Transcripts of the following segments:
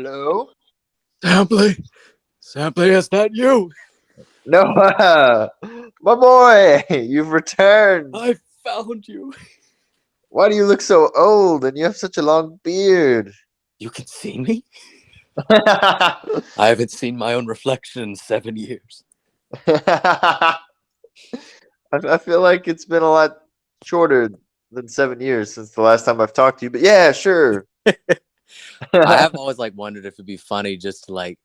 Hello? Sampley, Sampley, is that you? Noah! My boy! You've returned! I found you. Why do you look so old and you have such a long beard? You can see me? I, I haven't seen my own reflection in 7 years. I feel like it's been a lot shorter than 7 years since the last time I've talked to you, but yeah, sure. I have always wondered if it'd be funny just to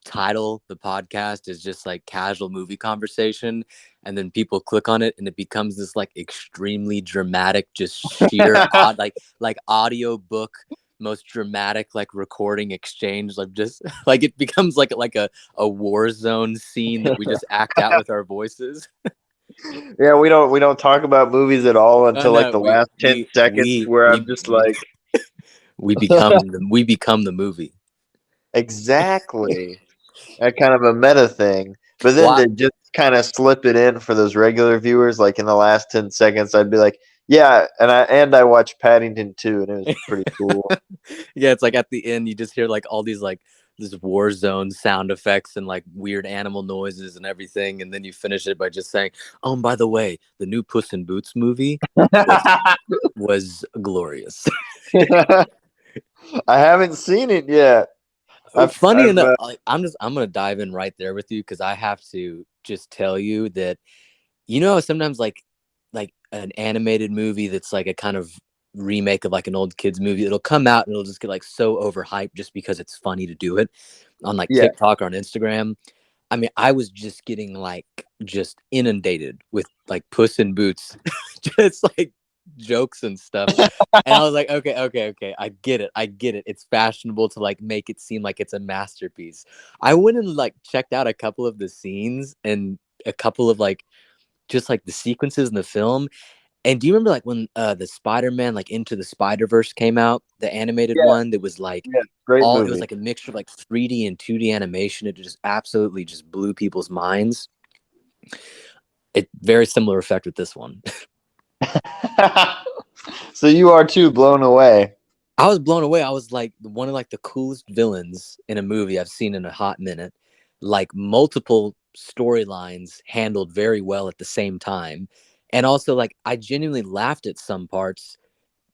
title the podcast as just casual movie conversation, and then people click on it and it becomes this extremely dramatic, just sheer odd audio book most dramatic recording exchange, just it becomes a war zone scene that we just act out with our voices. Yeah, we don't talk about movies at all Oh until no, the last 10 seconds where I'm just like, we become the movie. exactly. That kind of a meta thing. But then What? to just kind of slip it in for those regular viewers, like in the last 10 seconds, I'd be like, yeah, and I watched Paddington 2, and it was pretty cool. Yeah, it's at the end you just hear all these this war zone sound effects and weird animal noises and everything, and then you finish it by just saying, "Oh, and by the way, the new Puss in Boots movie was glorious." I haven't seen it yet. Funny I've enough, I'm gonna dive in right there with you because I have to just tell you that sometimes an animated movie that's a kind of remake of an old kids movie, it'll come out and it'll just get so overhyped just because it's funny to do it on yeah. TikTok or on Instagram. I mean, I was just getting just inundated with Puss in Boots, just jokes and stuff. And I was like, okay, I get it. It's fashionable to make it seem like it's a masterpiece. I went and checked out a couple of the scenes and a couple of just the sequences in the film. And do you remember when the Spider-Man Into the Spider-Verse came out, the animated Yeah, one that was yeah, great all it was movie. a mixture of 3D and 2D animation. It just absolutely just blew people's minds. It very similar effect with this one. So you are too blown away. I was blown away. I was one of the coolest villains in a movie I've seen in a hot minute. Multiple storylines handled very well at the same time. And also I genuinely laughed at some parts,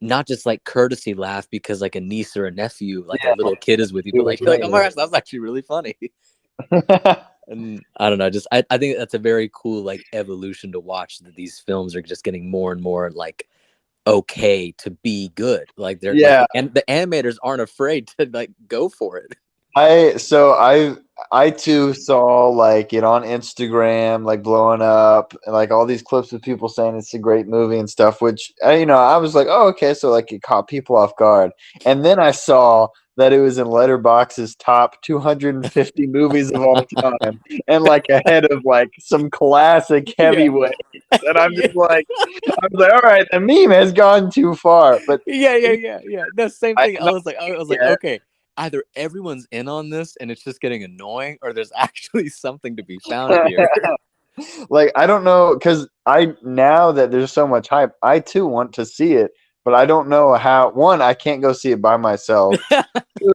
not just courtesy laugh because a niece or a nephew, a Yeah, little kid is with you, but you're oh my gosh, that's actually really funny. And I don't know, just I think that's a very cool evolution to watch, that these films are just getting more and more okay to be good. They're yeah. and the animators aren't afraid to go for it. I too saw it on Instagram, blowing up, and all these clips of people saying it's a great movie and stuff, which I was like, oh, okay, so it caught people off guard. And then I saw that it was in Letterboxd's top 250 movies of all time, and ahead of some classic heavyweights. And I'm just I was like, all right, the meme has gone too far. But Yeah. The same thing. I no, was like, yeah. okay, either everyone's in on this and it's just getting annoying, or there's actually something to be found here. I don't know, because now that there's so much hype, I too want to see it, but I don't know how. One, I can't go see it by myself. Two,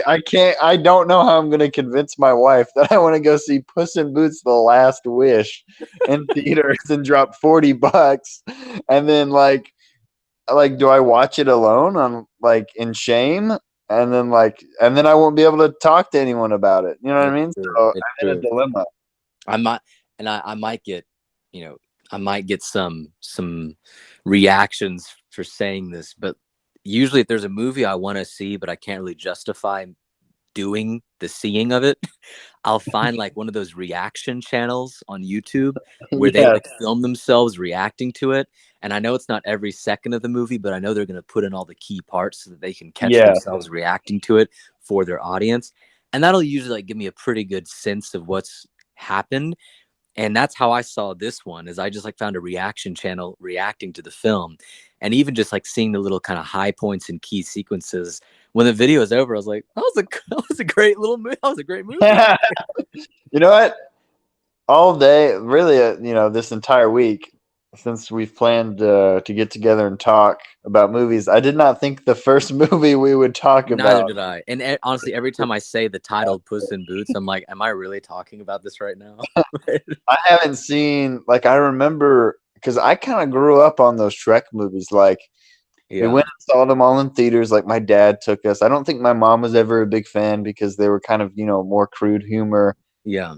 I can't. I don't know how I'm going to convince my wife that I want to go see Puss in Boots: The Last Wish in theaters and drop $40, and then do I watch it alone on in shame? And then I won't be able to talk to anyone about it. You know what I It's mean? true. So It's I'm in a true. dilemma. I might, and I might get, I might get some reactions for saying this, but usually if there's a movie I want to see but I can't really justify doing the seeing of it, I'll find one of those reaction channels on YouTube where they Yeah, film themselves reacting to it. And I know it's not every second of the movie, but I know they're going to put in all the key parts so that they can catch yeah, themselves reacting to it for their audience. And that'll usually give me a pretty good sense of what's happened. And that's how I saw this one, is I just found a reaction channel reacting to the film, and even just seeing the little kind of high points and key sequences. When the video was over, I was like, that was a great little movie. That was a great movie. You know what? All day, really, this entire week, since we've planned to get together and talk about movies, I did not think the first movie we would talk Neither about. did I. And honestly, every time I say the title Puss in Boots, I'm like, am I really talking about this right now? I haven't seen like I remember because I kind of grew up on those Shrek movies. Like we Yeah. went and saw them all in theaters. Like my dad took us. I don't think my mom was ever a big fan because they were kind of more crude humor. Yeah.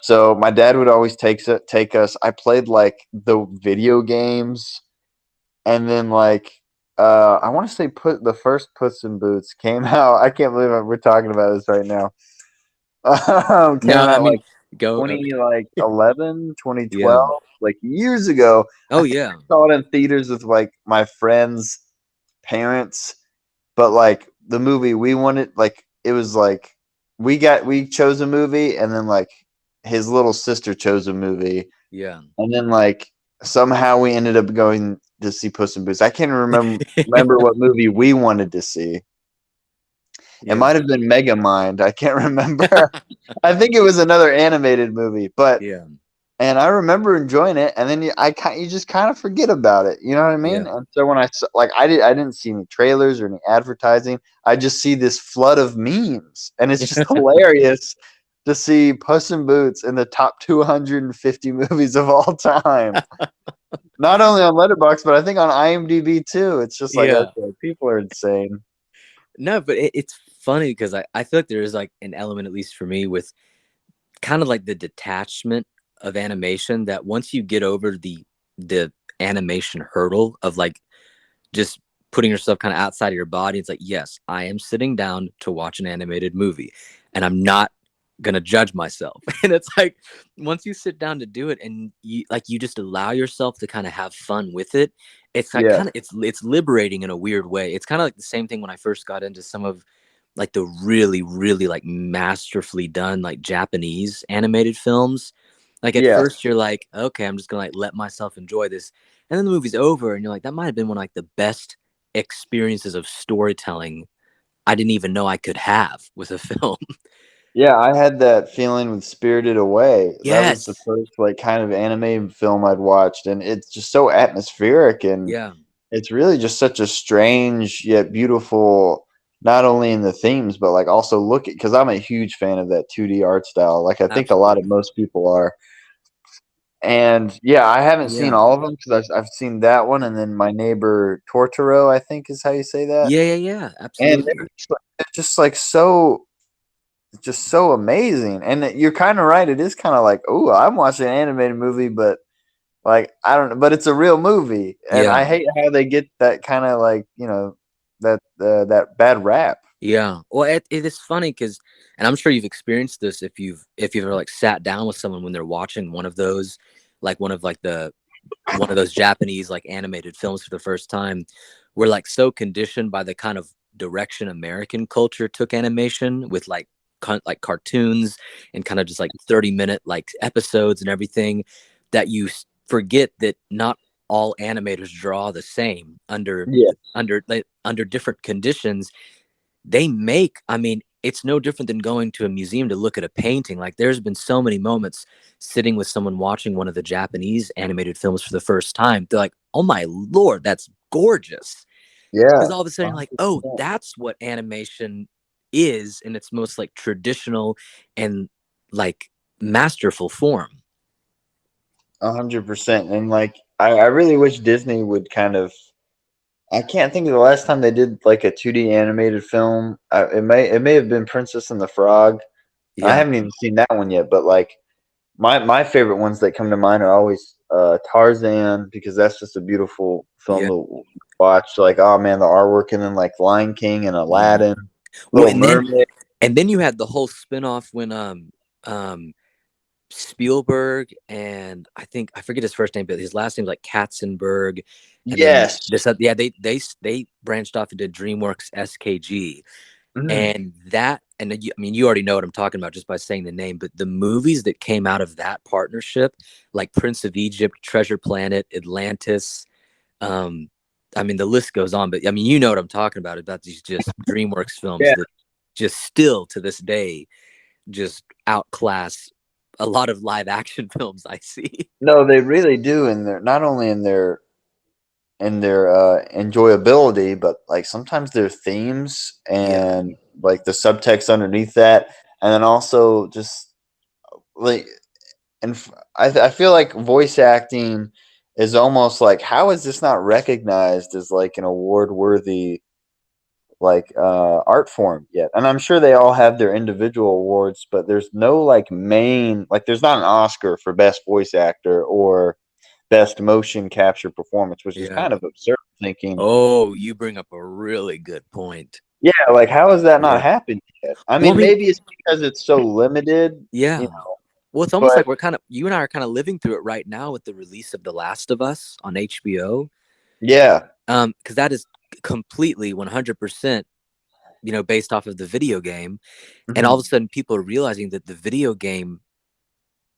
So my dad would always take us. I played like the video games, and then like I want to say put the first Puss in Boots came out. I can't believe we're talking about this right now. No, Came I out mean, like go. 20 like 11, Yeah. 2012, like years ago. Oh, I think yeah. I saw it in theaters with like my friends' parents, but like the movie we wanted, like it was like we chose a movie, and then like his little sister chose a movie, Yeah. and then like somehow we ended up going to see Puss in Boots. I can't remember what movie we wanted to see. It Yeah. might have been Megamind. I can't remember. I think it was another animated movie, but Yeah. and I remember enjoying it, and then you just kind of forget about it. You know what I Yeah. mean? And so when like I didn't see any trailers or any advertising. I just see this flood of memes, and it's just hilarious to see Puss in Boots in the top 250 movies of all time. Not only on Letterboxd, but I think on IMDb too. It's just like Yeah. okay, people are insane. No, but it's funny because I feel like there is like an element, at least for me, with kind of like the detachment of animation that once you get over the animation hurdle of like just putting yourself kind of outside of your body, it's like, yes, I am sitting down to watch an animated movie and I'm not gonna judge myself. And it's like once you sit down to do it and you just allow yourself to kind of have fun with it, it's like Yeah, kind of it's liberating in a weird way. It's kind of like the same thing when I first got into some of like the really, really like masterfully done like Japanese animated films. Like at yeah, first you're like, okay, I'm just gonna like let myself enjoy this. And then the movie's over and you're like, that might have been one of like the best experiences of storytelling I didn't even know I could have with a film. yeah. I had that feeling with Spirited Away. That was the Yes. first like kind of anime film I'd watched, and it's just so atmospheric, and Yeah. it's really just such a strange yet beautiful. Not only in the themes, but like also look at because I'm a huge fan of that 2D art style. Like I think a lot of Absolutely. most people are. And yeah, I haven't seen Yeah. all of them because I've seen that one, and then My Neighbor Totoro, I think is how you say that. Yeah, yeah, yeah. And Absolutely. they're just like so, just so amazing. And you're kind of right. It is kind of like, oh, I'm watching an animated movie, but like I don't know, but it's a real movie, and Yeah. I hate how they get that kind of like that bad rap. Yeah. Well, it is funny because, and I'm sure you've experienced this if you've ever like sat down with someone when they're watching one of those, like one of like the one of those Japanese like animated films for the first time. We're like so conditioned by the kind of direction American culture took animation with like cartoons and kind of just like 30-minute like episodes and everything that you forget that not all animators draw the same Yeah, under different conditions. They make, I mean, it's no different than going to a museum to look at a painting. Like there's been so many moments sitting with someone watching one of the Japanese animated films for the first time. They're like, oh my Lord, that's gorgeous. Because yeah, all of a sudden you're like, oh, 100%. that's what animation is in its most like traditional and like masterful form. 100%. And like, I really wish Disney would kind of. I can't think of the last time they did like a 2D animated film. It may have been Princess and the Frog. I Yeah. haven't even seen that one yet, but like my favorite ones that come to mind are always Tarzan because that's just a beautiful film Yeah. to watch. Like, oh man, the artwork, and then like Lion King and Mm. Aladdin, Well, Little Mermaid. and then you had the whole spin-off when um Spielberg and I forget his first name, but his last name's like Katzenberg, and then Yes. this yeah they branched off into DreamWorks SKG, Mhm. and that and I mean you already know what I'm talking about just by saying the name, but the movies that came out of that partnership, like Prince of Egypt, Treasure Planet, Atlantis, um, I mean the list goes on, but I mean you know what I'm talking about these just DreamWorks films Yeah. that just still to this day just outclass a lot of live action films I see. No, they really do, and they're not only in their enjoyability, but like sometimes their themes Yeah. and like the subtext underneath that, and then also just like I feel like voice acting is almost like how is this not recognized as like an award worthy like art form yet? And I'm sure they all have their individual awards, but there's no like main like there's not an Oscar for best voice actor or best motion capture performance, which is Yeah. kind of absurd thinking. Oh, you bring up a really good point. Yeah, like how has that not Yeah. happened yet? I Well, I mean, mean, maybe it's because it's so limited, you yeah. know. Well, it's almost But like you and I are kind of living through it right now with the release of The Last of Us on HBO. yeah, Because that is completely 100%, based off of the video game. And all of a mhm. sudden, people are realizing that the video game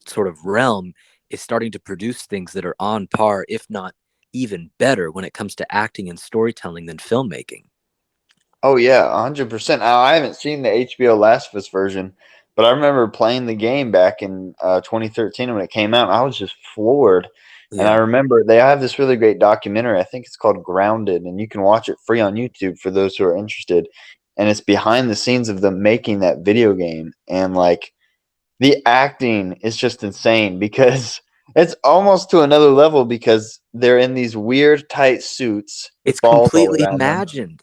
sort of realm is starting to produce things that are on par, if not even better, when it comes to acting and storytelling than filmmaking. Oh yeah, 100%. I haven't seen the HBO Last of Us version, but I remember playing the game back in 2013 when it came out. And I was just floored, and I Yeah. remember they have this really great documentary. I think it's called Grounded, and you can watch it free on YouTube for those who are interested. And it's behind the scenes of them making that video game, and like the acting is just insane because it's almost to another level because they're in these weird tight suits It's with balls all completely around them, imagined.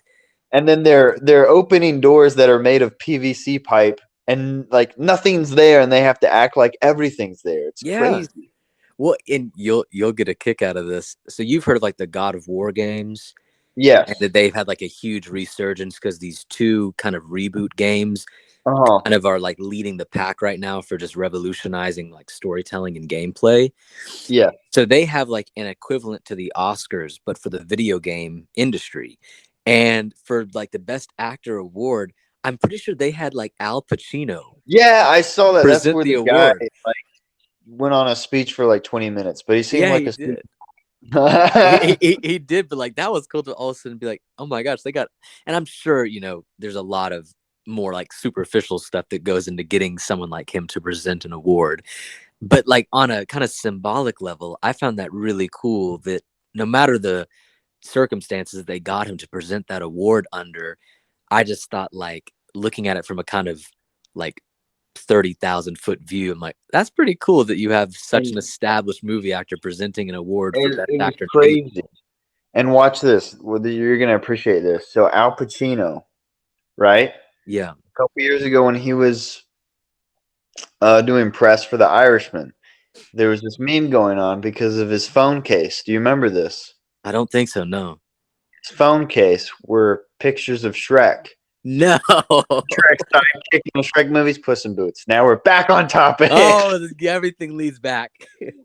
and then they're opening doors that are made of PVC pipe, and like nothing's there, and they have to act like everything's there. It's Yeah. crazy. Well, and you'll get a kick out of this. So you've heard of like the God of War games, and Yes. that they've had like a huge resurgence because these two kind of reboot games Uh-huh. kind of are like leading the pack right now for just revolutionizing like storytelling and gameplay. Yeah. So they have like an equivalent to the Oscars, but for the video game industry. And for like the best actor award, I'm pretty sure they had like Al Pacino Yeah, I saw that. That's present where the the guy award. like went on a speech for like 20 minutes, but he seemed Yeah, like he a sweet. did. He did, but like that was cool to all of a sudden be like, oh my gosh, they got. And I'm sure there's a lot of more like superficial stuff that goes into getting someone like him to present an award. But like on a kind of symbolic level, I found that really cool that no matter the circumstances they got him to present that award under, I just thought like looking at it from a kind of like 30,000-foot view, I'm like, that's pretty cool that you have such an And established movie actor presenting an award for best it was actor in a movie. crazy. And watch this. You're gonna appreciate this. So Al Pacino, right? Yeah. A couple years ago when he was doing press for The Irishman, there was this meme going on because of his phone case. Do you remember this? I don't think so. No. His phone case were pictures of Shrek. No. Shrek sidekick in the Shrek movies, Puss in Boots. Now we're back on topic. Oh, everything leads back.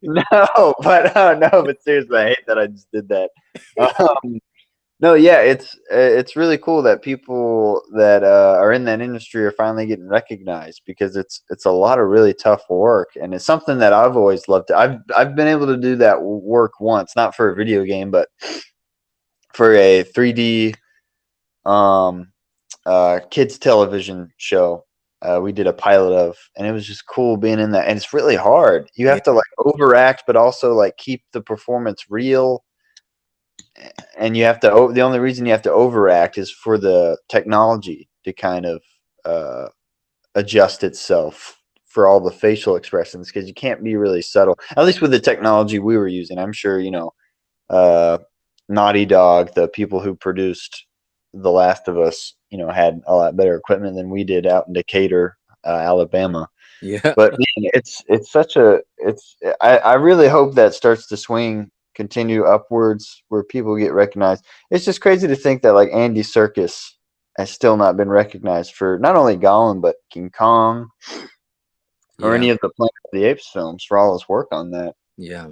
But seriously, I hate that I just did that. Um, no, yeah, it's really cool that people that are in that industry are finally getting recognized because it's a lot of really tough work, and it's something that I've always loved. I've been able to do that work once, not for a video game, but for a 3D um, kids television show. We did a pilot of, and it was just cool being in that. And it's really hard. You Yeah. have to like overact, but also like keep the performance real. And you have to. The only reason you have to overact is for the technology to kind of adjust itself for all the facial expressions because you can't be really subtle. At least with the technology we were using, I'm sure uh, Naughty Dog, the people who produced The Last of Us, had a lot better equipment than we did out in Decatur, Alabama. Yeah. But man, it's such a it's. I really hope that starts to continue upwards, where people get recognized. It's just crazy to think that like Andy Serkis has still not been recognized for not only Gollum but King Kong or Yeah. any of the Planet of the Apes films for all his work on that. Yeah.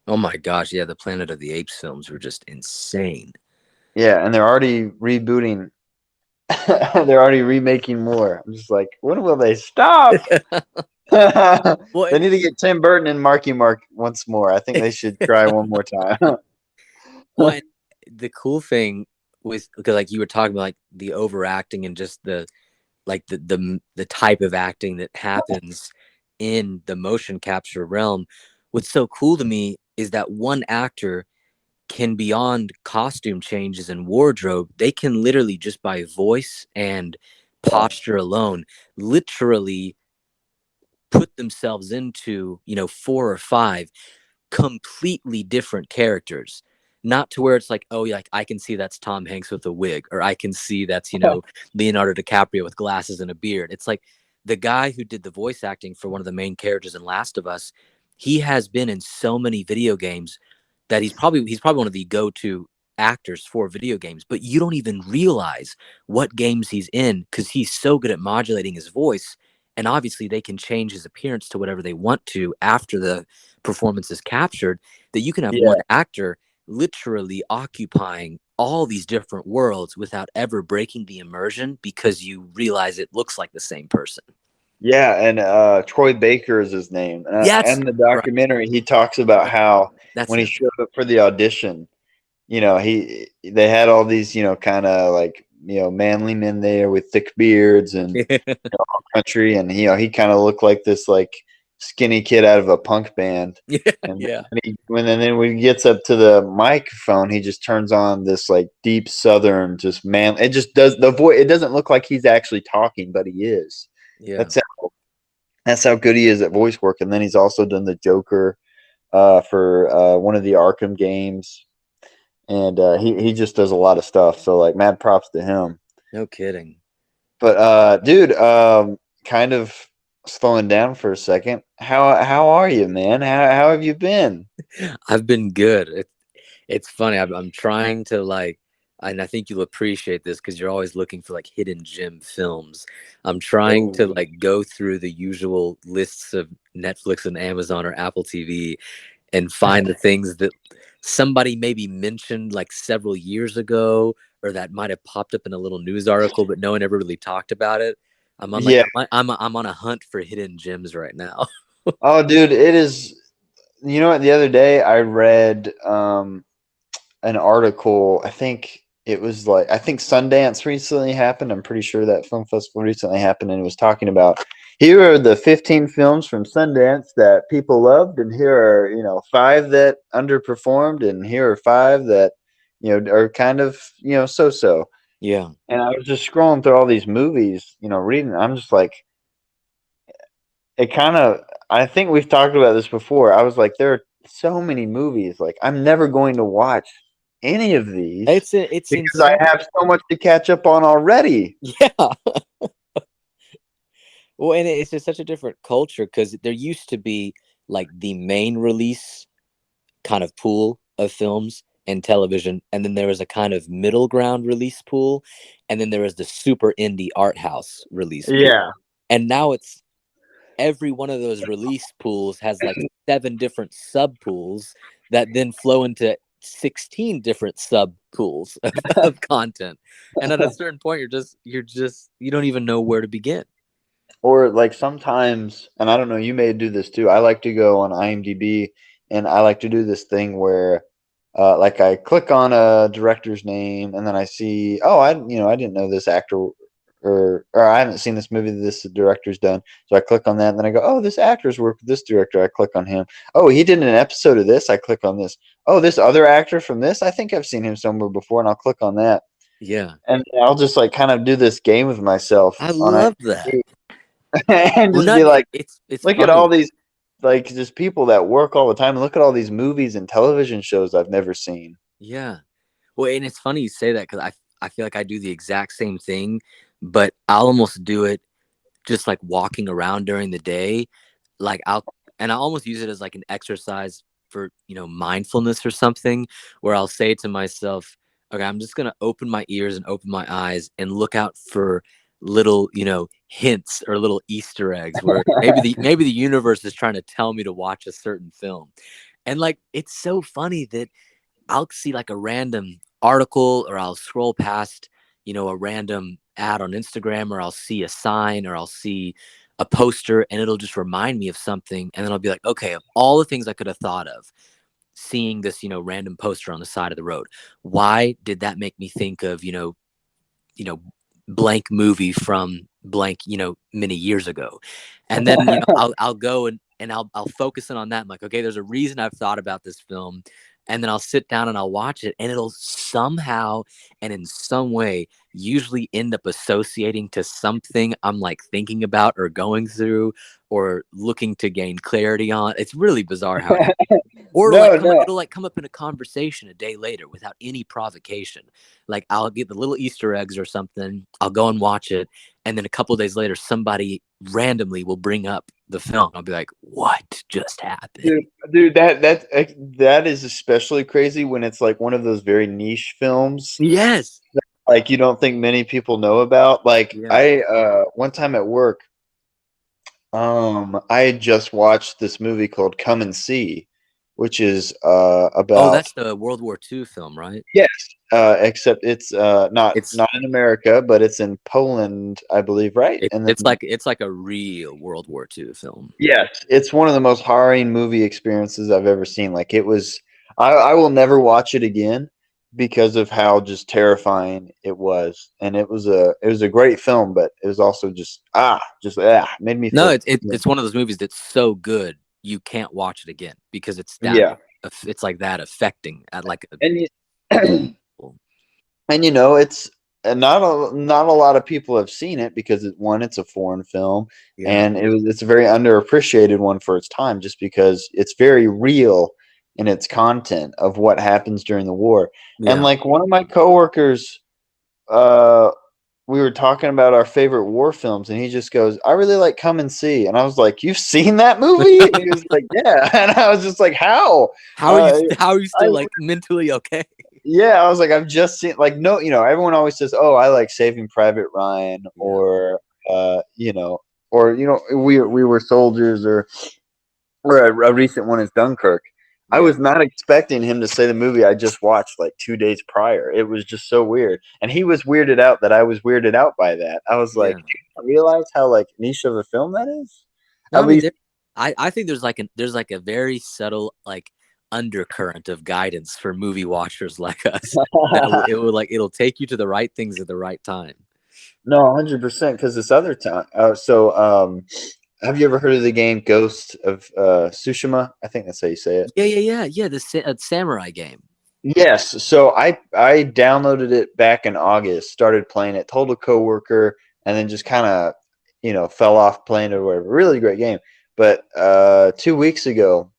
Oh my gosh. Yeah. The Planet of the Apes films were just insane. Yeah, and they're already rebooting. They're already remaking more. I'm just like, when will they stop? Well, They need to get Tim Burton and Marky Mark once more. I think they should try one more time. well, the cool thing was because like you were talking about like the overacting and just the like the type of acting that happens in the motion capture realm, what's so cool to me is that one actor can, beyond costume changes and wardrobe, they can literally just by voice and Yeah. posture alone, literally put themselves into, 4 or 5 completely different characters. Not to where it's like, oh, yeah, like I can see that's Tom Hanks with a wig, or I can see that's, Leonardo DiCaprio with glasses and a beard. It's like the guy who did the voice acting for one of the main characters in Last of Us, he has been in so many video games that he's probably one of the go-to actors for video games, but you don't even realize what games he's in because he's so good at modulating his voice. And obviously they can change his appearance to whatever they want to after the performance is captured, that you can have Yeah. one actor literally occupying all these different worlds without ever breaking the immersion because you realize it looks like the same person. Yeah, and Troy Baker is his name. That's And the right. documentary, he talks about how That's when he him. showed up for the audition, they had all these, kind of like, manly men there with thick beards and country, and he kind of looked like this like skinny kid out of a punk band. Yeah, And yeah, when he gets up to the microphone, he just turns on this like deep southern, just man. It just does the voice. It doesn't look like he's actually talking, but he is. yeah. That's how good he is at voice work. And then he's also done the Joker for one of the Arkham games, and he just does a lot of stuff. So like, mad props to him. No kidding. But dude, kind of slowing down for a second. How are you, man? How have you been? I've been good. It's funny. I'm trying to like, and I think you'll appreciate this because you're always looking for like hidden gem films. I'm trying to Oh, like go through the usual lists of Netflix and Amazon or Apple TV and find the things that somebody maybe mentioned like several years ago, or that might have popped up in a little news article, but no one ever really talked about it. I'm on like yeah. I'm on a hunt for hidden gems right now. Oh, dude, it is. You know what? The other day I read an article. I think Sundance recently happened. I'm pretty sure that film festival recently happened, and it was talking about, here are the 15 films from Sundance that people loved, and here are, 5 that underperformed, and here are 5 that, are kind of, so. Yeah. And I was just scrolling through all these movies, reading. I'm just like, it kind of. I think we've talked about this before. I was like, there are so many movies. Like, I'm never going to watch any of these It's because I insane. have so much to catch up on already. Yeah. Well, and it's just such a different culture because there used to be like the main release kind of pool of films and television, and then there was a kind of middle ground release pool, and then there was the super indie art house release pool. Yeah. And now it's every one of those release pools has like 7 different sub pools that then flow into 16 different sub pools of content. And at a certain point, you don't even know where to begin. Or like sometimes, and I don't know, you may do this too. I like to go on IMDb, and I like to do this thing where like I click on a director's name, and then I see, oh, I didn't know this actor, or I haven't seen this movie that this director's done. So I click on that, and then I go, oh, this actor's worked with this director. I click on him. Oh, he did an episode of this. I click on this. Oh, this other actor from this, I think I've seen him somewhere before, and I'll click on that. Yeah. And I'll just like kind of do this game with myself I on love that. IMDb and Well, just not be like, it's look at all funny. these, like, just people that work all the time. Look at all these movies and television shows I've never seen. Yeah. Well, and it's funny you say that because I feel like I do the exact same thing, but I'll almost do it just like walking around during the day. Like I almost use it as like an exercise for, mindfulness or something, where I'll say to myself, okay, I'm just going to open my ears and open my eyes and look out for little, hints or little Easter eggs where maybe the universe is trying to tell me to watch a certain film. And like, it's so funny that I'll see like a random article, or I'll scroll past, a random ad on Instagram, or I'll see a sign, or I'll see a poster, and it'll just remind me of something. And then I'll be like, okay, of all the things I could have thought of, seeing this, random poster on the side of the road, why did that make me think of, you know, blank movie from blank, many years ago. And then, I'll go and I'll focus in on that. I'm like, okay, there's a reason I've thought about this film. And then I'll sit down and I'll watch it, and it'll somehow and in some way usually end up associating to something I'm like thinking about or going through or looking to gain clarity on. It's really bizarre how it happens. Or No, no. it'll like come up in a conversation a day later without any provocation. Like I'll get the little Easter eggs or something. I'll go and watch it, and then a couple of days later, somebody randomly will bring up the film. I'll be like, "What just happened?" Dude, that is especially crazy when it's like one of those very niche films, Yes. like you don't think many people know about. Like Yeah. I one time at work, I had just watched this movie called Come and See, which is Oh, about that's the World War II film, right? yes, except it's It's not in America, but it's in Poland, I believe, right? it, And it's then like a real World War II film. yes, it's one of the most harrowing movie experiences I've ever seen. Like it was, I will never watch it again because of how just terrifying it was. And it was a great film, but it was also made me No, feel. it's one of those movies that's so good you can't watch it again because Yeah, it's like that affecting at like a and and it's not a lot of people have seen it because it's a foreign film, yeah. and it's a very underappreciated one for its time, just because it's very real in its content of what happens during the war. And Yeah. like one of my coworkers, uh, we were talking about our favorite war films, and he just goes, "I really like Come and See," and I was like, "You've seen that movie?" And he was like, "Yeah," and I was just like, "How?" Uh, How are you I still like mentally okay? Yeah, I was like, I've just seen like no, everyone always says, "Oh, I like Saving Private Ryan," Yeah. or we were soldiers, or a recent one is Dunkirk. I Yeah. was not expecting him to say the movie I just watched like 2 days prior. It was just so weird, and he was weirded out that I was weirded out by that. I was like, Yeah. "Do you realize how like niche of a film that is?" No, I At mean least, I think there's like a very subtle like undercurrent of guidance for movie watchers like us that it'll take you to the right things at the right time. no, 100%. Because this other time, have you ever heard of the game Ghost of Tsushima? I think that's how you say it. Yeah. The samurai game. Yes. So I downloaded it back in August, started playing it, told a coworker, and then just kind of fell off playing it or whatever. Really great game. But 2 weeks ago,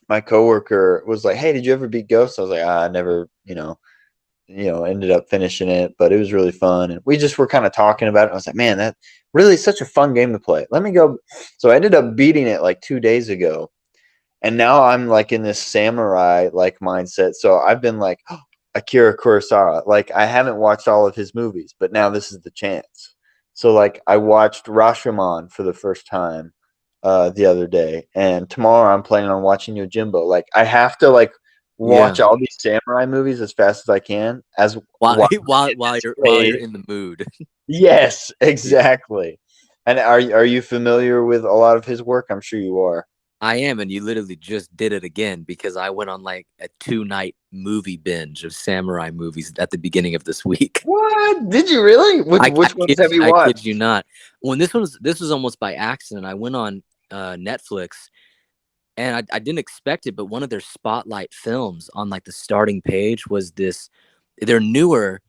my coworker was like, "Hey, did you ever beat Ghost?" I was like, "I never, ended up finishing it, but it was really fun." And we just were kind of talking about it. I was like, "Man, that really is such a fun game to play. Let me go." So I ended up beating it like 2 days ago, and now I'm like in this samurai like mindset. So I've been like, oh, Akira Kurosawa. Like I haven't watched all of his movies, but now this is the chance. So like I watched Rashomon for the first time the other day, and tomorrow I'm planning on watching Yojimbo. Like I have to like Yeah. watch all these samurai movies as fast as I can as While while while you're in the mood. yes, Yeah. exactly. And are you familiar with a lot of his work? I'm sure you are. I am, and you literally just did it again because I went on like a 2-night movie binge of samurai movies at the beginning of this week. What? Did you really? Which ones have you I kid watched? you not. When this was almost by accident. I went on Netflix, and I didn't expect it, but one of their spotlight films on like the starting page was this. They're newer.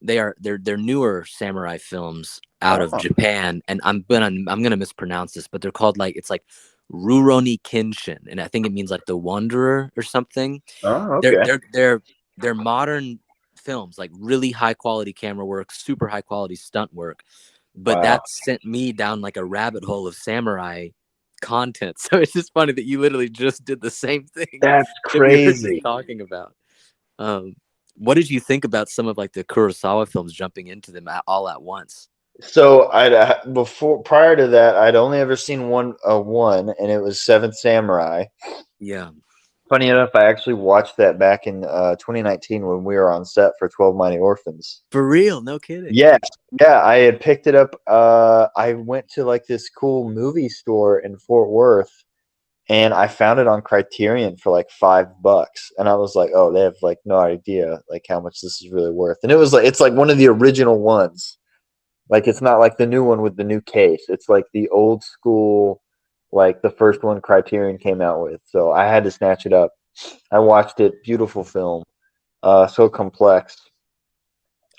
They're newer samurai films out of Oh, Japan, and I'm gonna mispronounce this, but they're called like it's like Rurouni Kenshin, and I think it means like the Wanderer or something. oh, They're okay. they're they're they're modern films, like really high quality camera work, super high quality stunt work. But Wow, that sent me down like a rabbit hole of samurai content. So it's just funny that you literally just did the same thing that's that we were just crazy. talking about. Um, what did you think about some of like the Kurosawa films jumping into them all at once? So I'd before prior to that, I'd only ever seen one, and it was Seventh Samurai. Yeah. Funny enough, I actually watched that back in 2019 when we were on set for 12 Mighty Orphans. For real, no kidding. Yes, yeah, I had picked it up. I went to like this cool movie store in Fort Worth, and I found it on Criterion for like $5, and I was like, "Oh, they have like no idea like how much this is really worth." And it was like it's like one of the original ones. Like it's not like the new one with the new case. It's like the old school, like the first one Criterion came out with. So I had to snatch it up. I watched it. Beautiful film. So complex,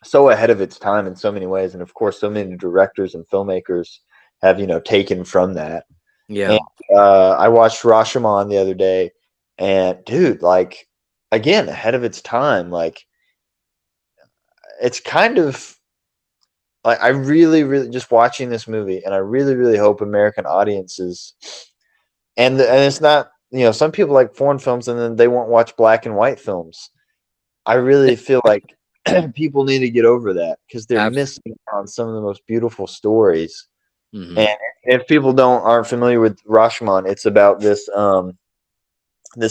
so ahead of its time in so many ways, and of course, so many directors and filmmakers have taken from that. Yeah. And I watched Rashomon the other day, and dude, like again, ahead of its time. Like it's kind of like I really, really just watching this movie, and I really, really hope American audiences and it's not some people like foreign films, and then they won't watch black and white films. I really feel like people need to get over that because they're Absolutely. missing on some of the most beautiful stories. And Hmm. if people don't aren't familiar with Rashomon, it's about this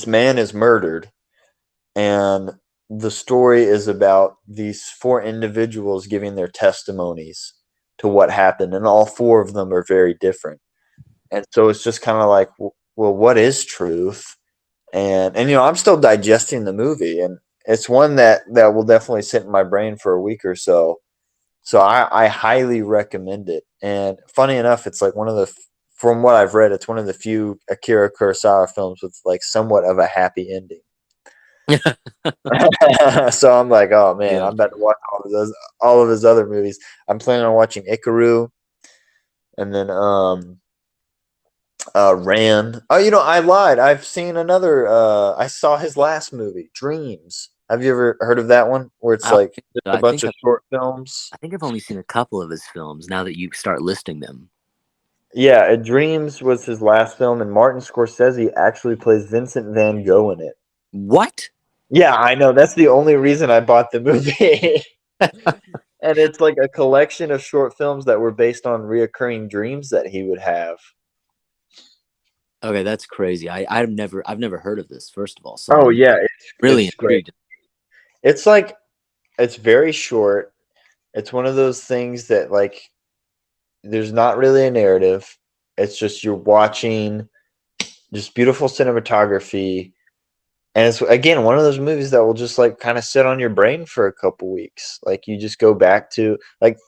man is murdered, and the story is about these four individuals giving their testimonies to what happened, and all four of them are very different. And so it's just kind of like, well, what is truth? And I'm still digesting the movie, and it's one that will definitely sit in my brain for a week or so. So I highly recommend it. And funny enough, it's like from what I've read, it's one of the few Akira Kurosawa films with like somewhat of a happy ending. So I'm like, oh man, Yeah. I'm about to watch all of his other movies. I'm planning on watching Ikaru, and then Ran. Oh, I lied. I've seen another. I saw his last movie, Dreams. Have you ever heard of that one? Where I it's don't like think just so. a bunch of short films. I think I've only seen a couple of his films now that you start listing them. Yeah, Dreams was his last film, and Martin Scorsese actually plays Vincent Van Gogh in it. What? Yeah, I know. That's the only reason I bought the movie. And it's like a collection of short films that were based on reoccurring dreams that he would have. Okay, that's crazy. I've never heard of this, first of all, so Oh I'm yeah, really it's great. intrigued. It's like it's very short. It's one of those things that like there's not really a narrative. It's just you're watching just beautiful cinematography. And it's again one of those movies that will just like kind of sit on your brain for a couple weeks. Like you just go back to like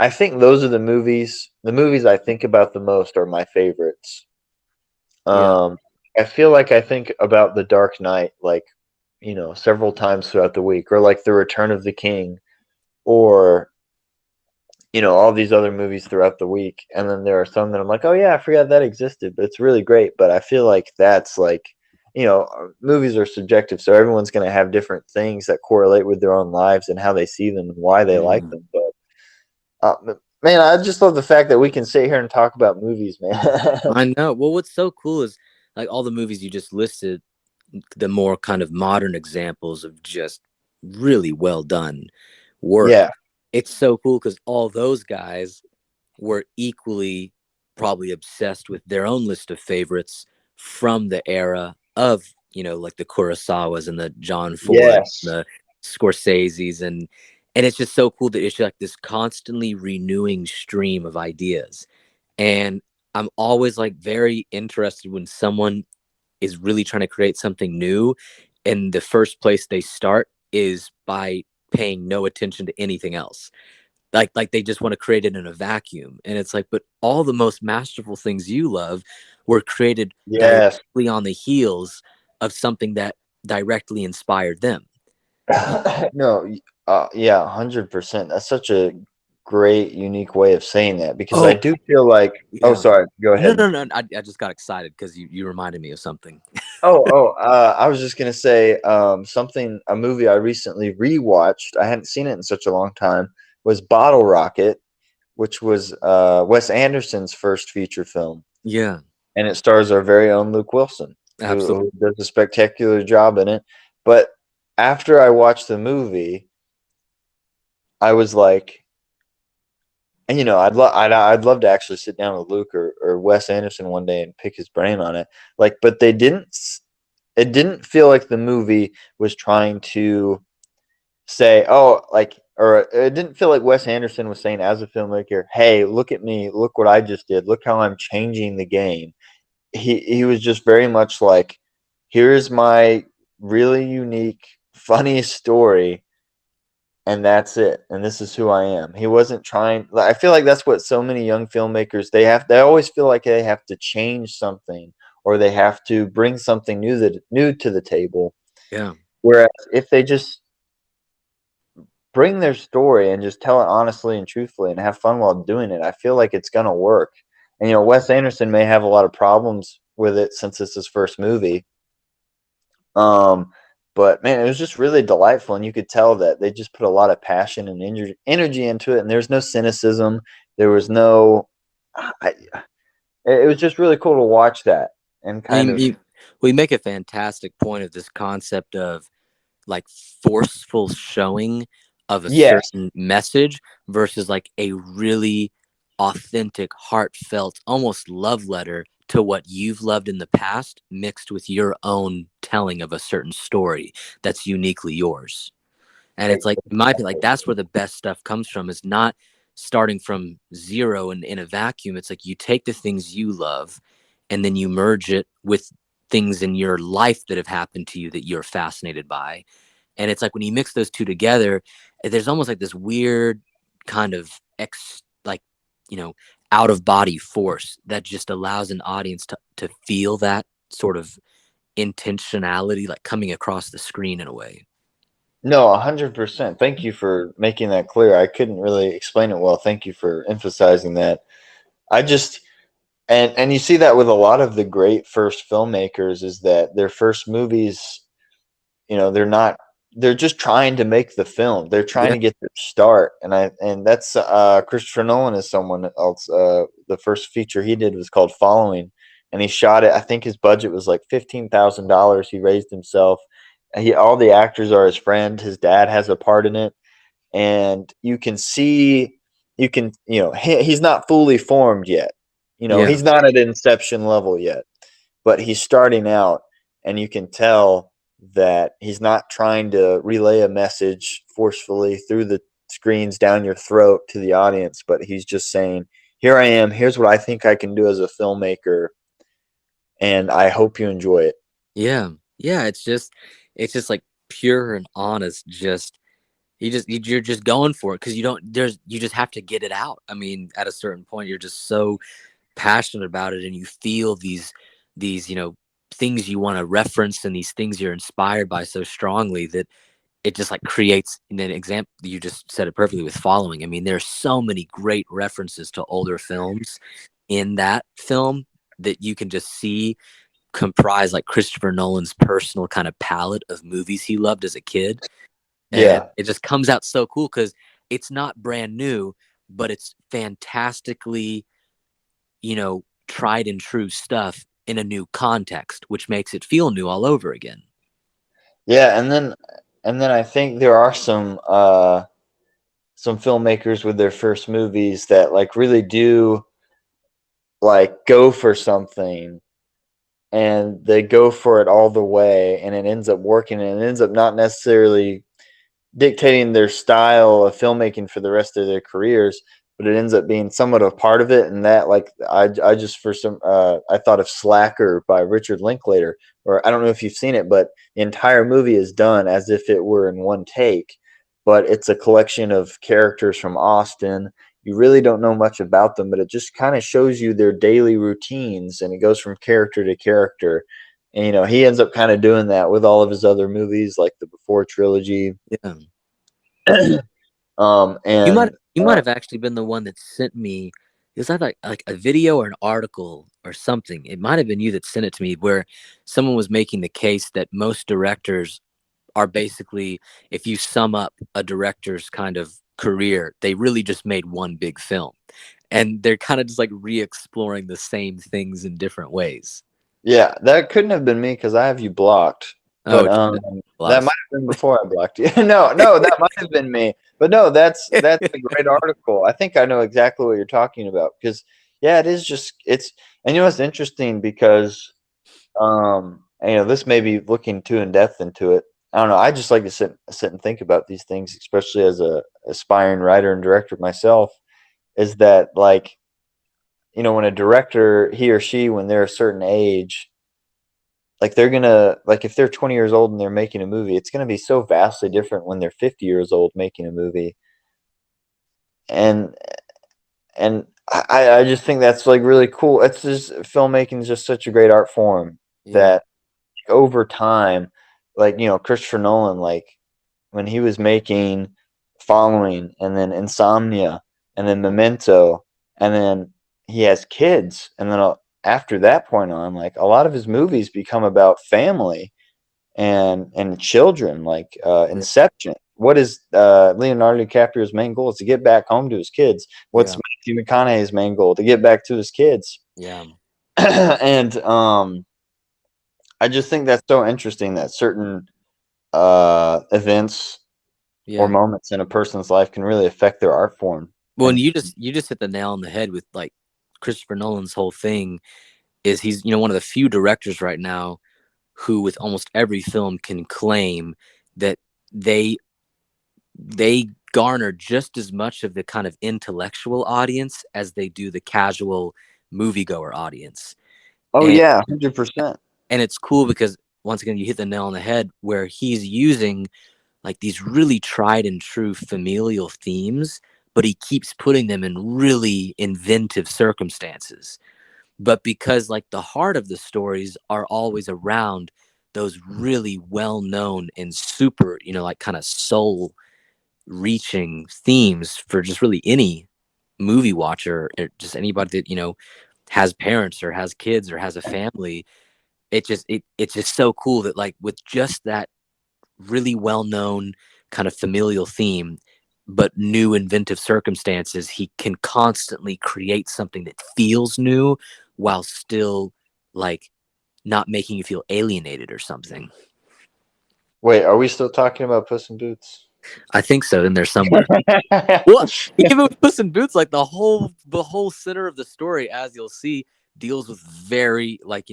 I think those are the movies I think about the most are my favorites. Yeah. Um I feel like I think about The Dark Knight like, several times throughout the week, or like The Return of the King, or all these other movies throughout the week. And then there are some that I'm like, oh yeah, I forgot that existed, but it's really great. But I feel like that's like, movies are subjective, so everyone's going to have different things that correlate with their own lives and how they see them and why they like Mhm. them. But man, I just love the fact that we can sit here and talk about movies, man. I know. Well, what's so cool is like all the movies you just listed, the more kind of modern examples of just really well done work. Yeah, It's so cool because all those guys were equally probably obsessed with their own list of favorites from the era of, like the Kurosawas and the John Ford, yes, the Scorseses, and it's just so cool that it's like this constantly renewing stream of ideas. And I'm always like very interested when someone is really trying to create something new, and the first place they start is by paying no attention to anything else. Like they just want to create it in a vacuum, and it's like, but all the most masterful things you love were created yes. directly on the heels of something that directly inspired them. No, yeah, 100%. That's such a great, unique way of saying that because I Oh do feel like. Oh, yeah. sorry. Go No, ahead. no, no. I just got excited because you reminded me of something. I was just gonna say, a movie I recently rewatched. I hadn't seen it in such a long time. Was Bottle Rocket, which was Wes Anderson's first feature film, Yeah, and it stars our very own Luke Wilson, absolutely. who does a spectacular job in it. But after I watched the movie, I was like, and I'd love to actually sit down with Luke or Wes Anderson one day and pick his brain on it. Like, but it didn't feel like the movie was trying to say, oh, like, or it didn't feel like Wes Anderson was saying as a filmmaker, hey, look at me, look what I just did, look how I'm changing the game. He was just very much like, here's my really unique, funny story, and that's it, and this is who I am. He wasn't trying. I feel like that's what so many young filmmakers, they always feel like they have to change something, or they have to bring something new to the table. Yeah. Whereas if they just bring their story and just tell it honestly and truthfully and have fun while doing it, I feel like it's gonna work. And Wes Anderson may have a lot of problems with it since it's his first movie. Um, but man, it was just really delightful, and you could tell that they just put a lot of passion and energy into it. And there's no cynicism. There was no. It was just really cool to watch that and kind You, of. you, we make a fantastic point of this concept of like forceful showing of a Yes. certain message versus like a really authentic, heartfelt, almost love letter to what you've loved in the past, mixed with your own telling of a certain story that's uniquely yours. And it's like, in my opinion, like that's where the best stuff comes from, is not starting from zero and in a vacuum. It's like you take the things you love and then you merge it with things in your life that have happened to you that you're fascinated by. And it's like when you mix those two together, there's almost like this weird kind of like, you know, out of body force that just allows an audience to feel that sort of intentionality, like coming across the screen in a way. No, 100%. Thank you for making that clear. I couldn't really explain it well. Thank you for emphasizing that. I just and you see that with a lot of the great first filmmakers, is that their first movies, they're not, they're just trying to make the film. They're trying Yeah. to get their start. And that's Christopher Nolan is someone else. The first feature he did was called Following, and he shot it. I think his budget was like $15,000. He raised himself. All the actors are his friend. His dad has a part in it, and you can see, he's not fully formed yet. Yeah. He's not at inception level yet, but he's starting out, and you can tell that he's not trying to relay a message forcefully through the screens down your throat to the audience, but he's just saying, here I am, here's what I think I can do as a filmmaker, and I hope you enjoy it. Yeah. Yeah. It's just like pure and honest. Just you're just going for it because you just have to get it out. I mean, at a certain point, you're just so passionate about it, and you feel these things you want to reference and these things you're inspired by so strongly that it just like creates an example. You just said it perfectly with Following. I mean, there's so many great references to older films in that film that you can just see comprise like Christopher Nolan's personal kind of palette of movies he loved as a kid. And Yeah. it just comes out so cool because it's not brand new, but it's fantastically, tried and true stuff in a new context, which makes it feel new all over again. Yeah, and then I think there are some filmmakers with their first movies that like really do like go for something, and they go for it all the way, and it ends up working, and it ends up not necessarily dictating their style of filmmaking for the rest of their careers, but it ends up being somewhat of part of it. And that, like, I just for some I thought of Slacker by Richard Linklater, or I don't know if you've seen it, but the entire movie is done as if it were in one take, but it's a collection of characters from Austin. You really don't know much about them, but it just kind of shows you their daily routines, and it goes from character to character. And he ends up kind of doing that with all of his other movies, like the Before trilogy. Yeah. You might And you might have actually been the one that sent me. It was like a video or an article or something. It might have been you that sent it to me, where someone was making the case that most directors are basically, if you sum up a director's kind of career, they really just made one big film, and they're kind of just like re-exploring the same things in different ways. yeah, that couldn't have been me because I have you blocked. Oh, But Jesus. that might Plus. have been before I blocked you. No, that might have been me. But no, that's a great article. I think I know exactly what you're talking about, because yeah, it is just it's and what's interesting, because this may be looking too in depth into it. I don't know. I just like to sit and think about these things, especially as a aspiring writer and director myself. Is that like, when a director, he or she, when they're a certain age, like they're gonna like if they're 20 years old and they're making a movie, it's gonna be so vastly different when they're 50 years old making a movie. And I just think that's like really cool. It's just filmmaking is just such a great art form Yeah. that over time, like Christopher Nolan, like when he was making Following and then Insomnia and then Memento and then he has kids and then after that point on, like a lot of his movies become about family and children, like Yeah. Inception. What is Leonardo DiCaprio's main goal? Is to get back home to his kids. What's Yeah. Matthew McConaughey's main goal? To get back to his kids. Yeah. And I just think that's so interesting that certain events or Yeah. moments in a person's life can really affect their art form. Well, and And you just hit the nail on the head with like Christopher Nolan's whole thing is he's one of the few directors right now who with almost every film can claim that they they garner just as much of the kind of intellectual audience as they do the casual moviegoer audience. oh And yeah, 100%. and it's cool because once again you hit the nail on the head where he's using like these really tried and true familial themes, but he keeps putting them in really inventive circumstances. But because like the heart of the stories are always around those really well-known and super, like kind of soul reaching themes for just really any movie watcher or just anybody that, has parents or has kids or has a family. It's just so cool that like with just that really well-known kind of familial theme but new inventive circumstances he can constantly create something that feels new while still like not making you feel alienated or something. Wait, are we still talking about Puss in Boots? I think so in there somewhere. Well, even with Puss in Boots, like the whole center of the story, as you'll see, deals with very like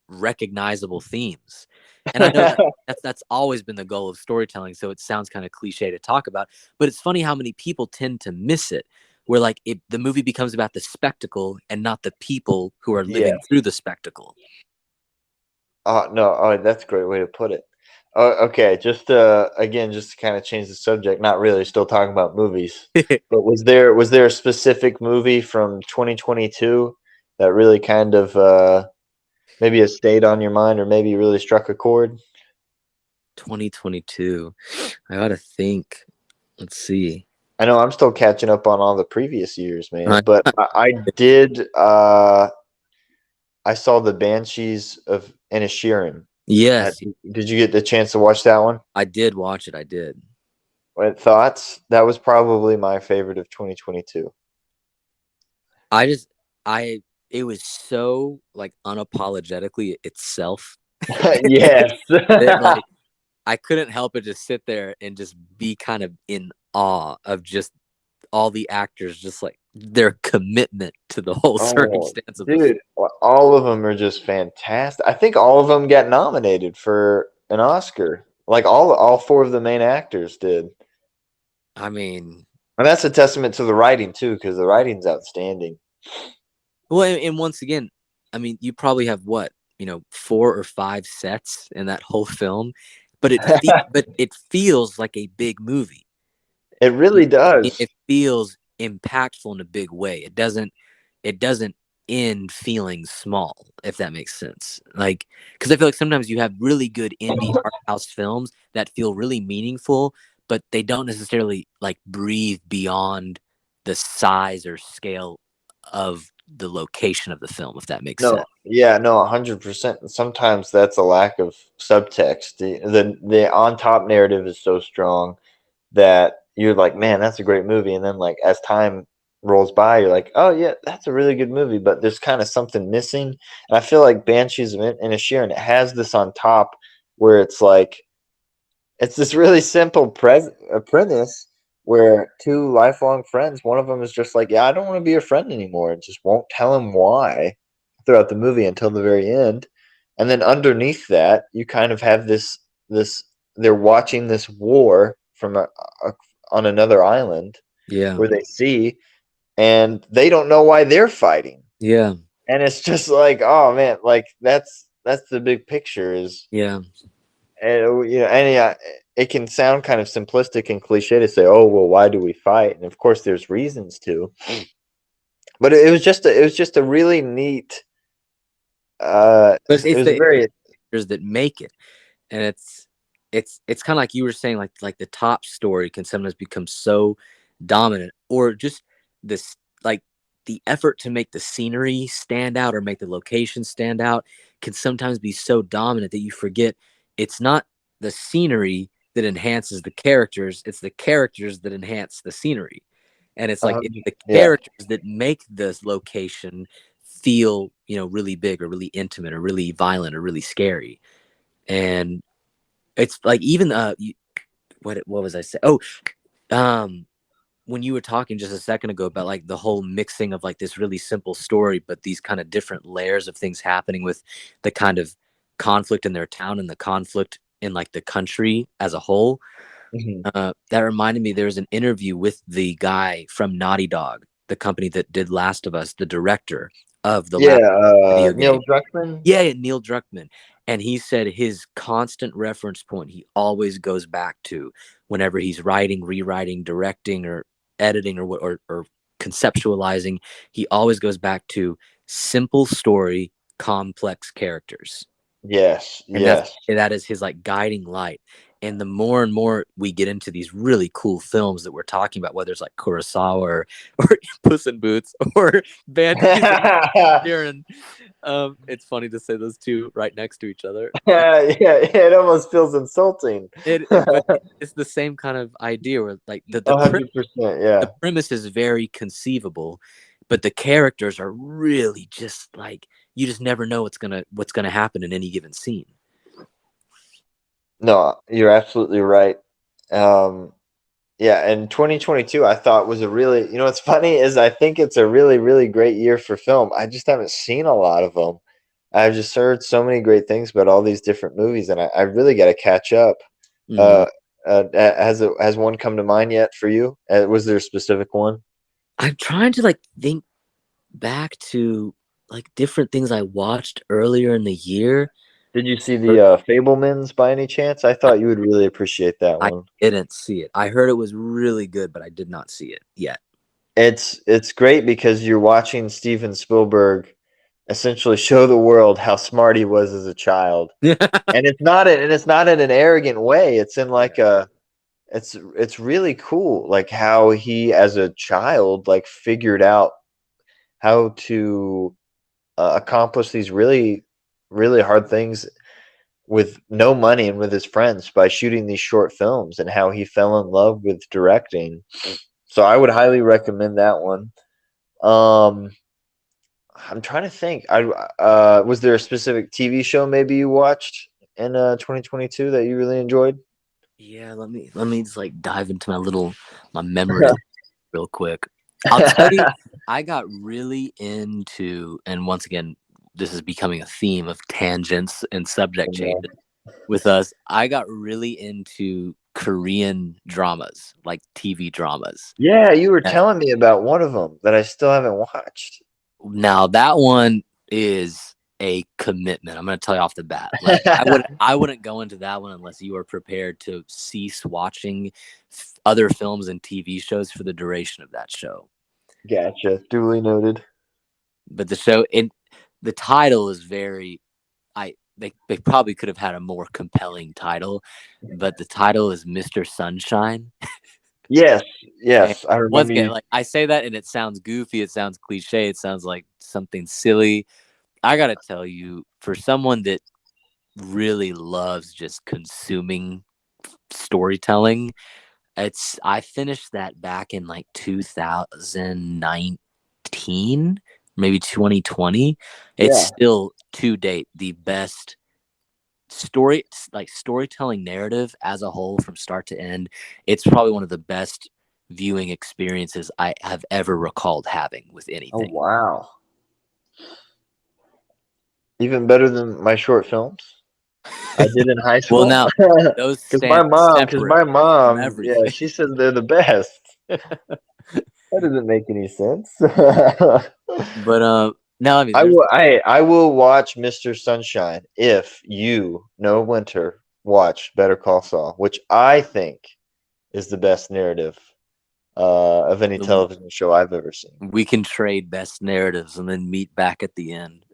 recognizable themes. And I know that that's always been the goal of storytelling, so it sounds kind of cliche to talk about, but it's funny how many people tend to miss it, where like the movie becomes about the spectacle and not the people who are Yeah. living through the spectacle. Oh no, oh that's a great way to put it. Oh, okay, just again, just to kind of change the subject, not really still talking about movies. But was there a specific movie from 2022 that really kind of maybe has stayed on your mind or maybe really struck a chord? 2022. I gotta think. Let's see. I know I'm still catching up on all the previous years, man, Uh, but I did I saw the Banshees of Inisherin. yes, Did you get the chance to watch that one? I did watch it. I did. What thoughts? That was probably my favorite of 2022. I just I it was so like unapologetically itself Yes. that like I couldn't help but just sit there and just be kind of in awe of just all the actors, just like their commitment to the whole Oh, circumstance of the film. dude, all of them are just fantastic. I think all of them got nominated for an Oscar. Like all four of the main actors did. I mean, And that's a testament to the writing too, because the writing's outstanding. well, and once again, I mean, you probably have what, 4 or 5 sets in that whole film, but it feels like a big movie. It really does. It feels impactful in a big way. It doesn't end feeling small, if that makes sense. Like, because I feel like sometimes you have really good indie art house films that feel really meaningful, but they don't necessarily like breathe beyond the size or scale of the location of the film, if that makes sense. No, yeah, no, 100%. And sometimes that's a lack of subtext. The on top narrative is so strong that you're like, man, that's a great movie. And then like as time rolls by, you're like, oh yeah, that's a really good movie, but there's kind of something missing. And I feel like Banshees of Inisherin, it has this on top where it's like it's this really simple premise where two lifelong friends, one of them is just like, yeah, I don't want to be a friend anymore, and just won't tell him why throughout the movie until the very end. And then underneath that, you kind of have this they're watching this war from on another island Yeah. where they see, and they don't know why they're fighting. Yeah. And it's just like, oh man, like that's the big picture is, Yeah. and it can sound kind of simplistic and cliche to say, oh well, why do we fight? And of course there's reasons to, but it was just a really neat, But it it's was the very, characters that make it, and it's kind of like you were saying, like the top story can sometimes become so dominant, or just this, like, the effort to make the scenery stand out or make the location stand out can sometimes be so dominant that you forget it's not the scenery that enhances the characters, it's the characters that enhance the scenery. And it's like it's the yeah, characters that make this location feel, really big or really intimate or really violent or really scary. And it's like, even what was I saying? Oh, um, when you were talking just a second ago about like the whole mixing of like this really simple story, but these kind of different layers of things happening with the kind of conflict in their town and the conflict in like the country as a whole. mhm. That reminded me, there's an interview with the guy from Naughty Dog, the company that did Last of Us, the director of the Yeah, last video Neil game. Druckmann. Yeah, Neil Druckmann. And he said his constant reference point he always goes back to whenever he's writing, rewriting, directing, or editing, or conceptualizing, he always goes back to simple story, complex characters. Yes, And yes. that is his like guiding light. And the more and more we get into these really cool films that we're talking about, whether it's like Kurosawa or Puss in Boots or Banshees of Sharon, it's funny to say those two right next to each other. Yeah, it almost feels insulting. But it's the same kind of idea where like the 100%, the yeah. premise is very conceivable, but the characters are really just like, you just never know what's gonna happen in any given scene. No, you're absolutely right. Um, yeah, and 2022 I thought was a really, what's funny is I think it's a really, really great year for film. I just haven't seen a lot of them. I've just heard so many great things about all these different movies, and I really got to catch up. Mm. Uh, has one come to mind yet for you? Was there a specific one? I'm trying to like think back to like different things I watched earlier in the year. Did you see Or the Fablemans by any chance? I thought you would really appreciate that I one. didn't see it. I heard it was really good, but I did not see it yet. It's great because you're watching Steven Spielberg essentially show the world how smart he was as a child, and it's not in an arrogant way. It's in like it's really cool, like how he as a child like figured out how to accomplish these really, really hard things with no money and with his friends by shooting these short films, and how he fell in love with directing. So I would highly recommend that one. Um, I'm trying to think. I Was there a specific TV show maybe you watched in 2022 that you really enjoyed? Yeah, let me just like dive into my memory real quick. I'll tell you, I got really into, and once again, this is becoming a theme of tangents and subject changes with us. I got really into Korean dramas, like TV dramas. Yeah, you were Uh, telling me about one of them that I still haven't watched. Now that one is a commitment. I'm going to tell you off the bat. Like I wouldn't go into that one unless you were prepared to cease watching other films and TV shows for the duration of that show. Gotcha. Duly noted. But the title is very, they probably could have had a more compelling title, but the title is Mr. Sunshine. Yes, And yes, I once remember again, you. like I say that and it sounds goofy, it sounds cliche, it sounds like something silly. I gotta tell you, for someone that really loves just consuming storytelling, I finished that back in like 2019, maybe 2020. It's Yeah. still to date the best storytelling narrative as a whole from start to end. It's probably one of the best viewing experiences I have ever recalled having with Oh anything. wow. Even better than my short films I did in high Well, school. now those Because stand separate my from mom, yeah, everything. she says they're the best. That doesn't make any sense. But No, I mean, I there's will. I will watch Mr. Sunshine if you, no Winter, watch Better Call Saul, which I think is the best narrative of any television show I've ever seen. we can trade best narratives and then meet back at the end.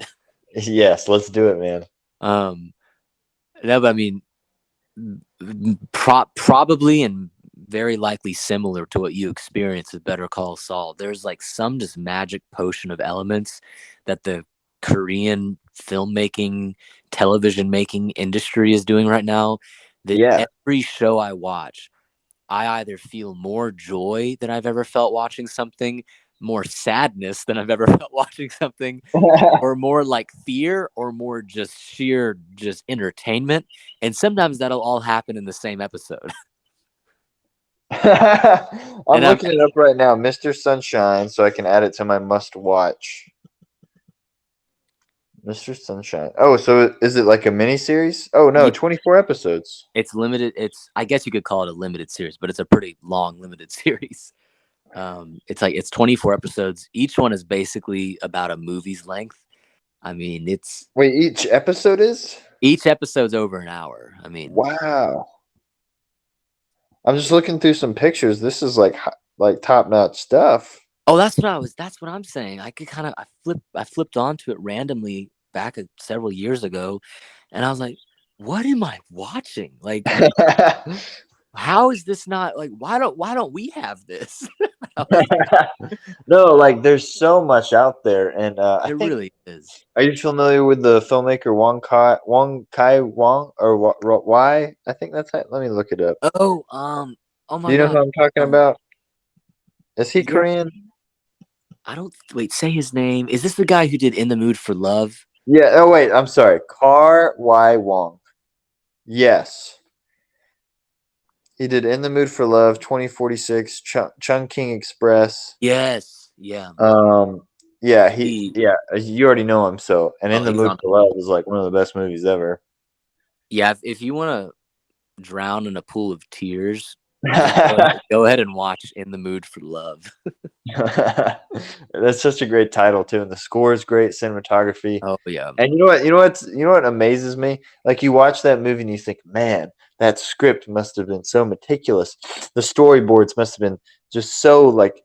Yes, let's do it, man. Um, no, but I mean, probably and very likely similar to what you experience with Better Call Saul. There's like some just magic potion of elements that the Korean filmmaking, television making industry is doing right now. That Yeah. every show I watch, I either feel more joy than I've ever felt watching something, more sadness than I've ever felt watching something, or more like fear, or more just sheer just entertainment. And sometimes that'll all happen in the same episode. I'm And I'm looking it up right now, Mr. Sunshine, so I can add it to my must watch. Mr. Sunshine. Oh, so is it like a mini series? Oh no, yeah, 24 episodes. it's limited. It's, I guess you could call it a limited series, but it's a pretty long limited series. It's like it's 24 episodes. Each one is basically about a movie's length. I mean, it's Wait, each episode is? each episode's over an hour. I mean, Wow. I'm just looking through some pictures. This is like top-notch stuff. oh, that's what I'm saying. I could kind of I flipped onto it randomly back several years ago, and I was like, what am I watching? Like, how is this not like, why don't we have this? No, like there's so much out there, and I It think. really is. Are you familiar with the filmmaker Wong or why? I think that's it. Let me look it up. Oh Do my you know god. who I'm talking Um, about? Is he yeah, Korean? I don't wait. Say his name. Is this the guy who did In the Mood for Love? Yeah. Oh wait, I'm sorry. Car Y Wong. Yes, he did In the Mood for Love, 2046, Chungking Express. Yes. Yeah. Um, yeah, He. you already know him. So, and In Oh, the he's Mood on. for Love is like one of the best movies ever. Yeah. If you want to drown in a pool of tears, just go ahead and watch In the Mood for Love. That's such a great title too, and the score is great, cinematography. Oh yeah. And you know what amazes me? Like you watch that movie and you think, man, that script must have been so meticulous. The storyboards must have been just so like,